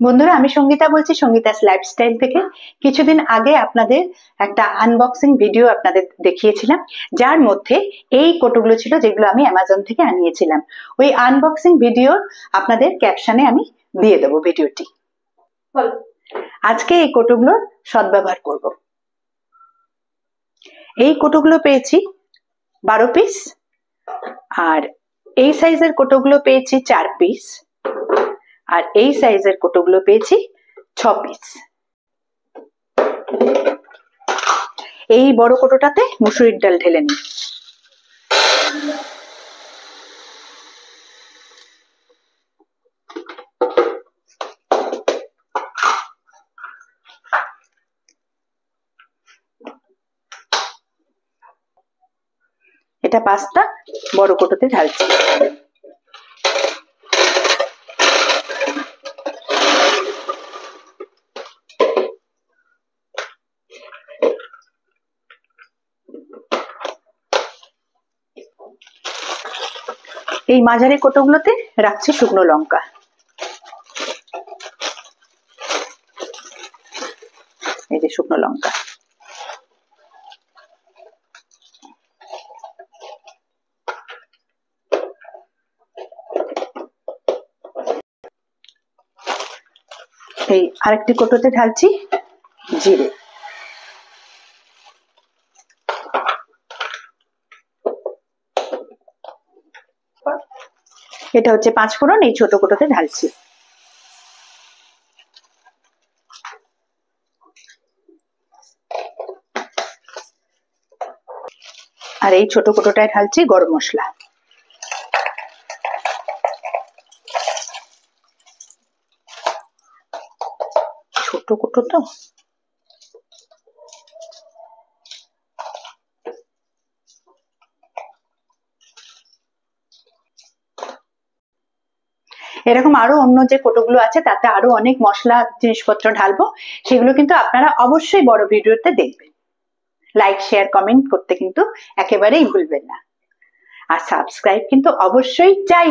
বন্ধুরা, আমি সঙ্গীতা বলছি সঙ্গীতাস লাইফস্টাইল থেকে। কিছুদিন আগে আপনাদের একটা আনবক্সিং ভিডিও আপনাদের দেখিয়েছিলাম, যার মধ্যে এই কোটোগুলো ছিল যেগুলো আমি অ্যামাজন থেকে আনিয়েছিলাম। ওই আনবক্সিং ভিডিওর আপনাদের ক্যাপশনে আমি দিয়ে দেবো ভিডিওটি। আজকে এই কোটোগুলোর সদ্ব্যবহার করব। এই কোটোগুলো পেয়েছি 12 পিস, আর এই সাইজের কোটোগুলো পেয়েছি 4 পিস, আর এই সাইজের কোটোগুলো পেয়েছি 6 পিস। এই বড় কোটোটাতে মুসুরির ডাল ঢেলে নিই। এটা পাস্তা বড় কোটোতে ঢালছি। এই মাঝারি কোটোগুলোতে রাখছি শুকনো লঙ্কা। এই যে শুকনো লঙ্কা। এই আরেকটি কোটোতে ঢালছি জিরে। এটা হচ্ছে 5 ফোড়ন, এই ছোট কোটোতে ঢালছি। আর এই ছোট কোটোটায় ঢালছি গরম মশলা। ছোট কোটো তো, এরকম আরো অন্য যে কোটোগুলো আছে তাতে আরো অনেক মশলা জিনিসপত্র ঢালবো, সেগুলো কিন্তু আপনারা অবশ্যই বড় ভিডিওতে দেখবেন। লাইক, শেয়ার, কমেন্ট করতে কিন্তু একেবারেই ভুলবেন না। আর সাবস্ক্রাইব কিন্তু অবশ্যই চাই।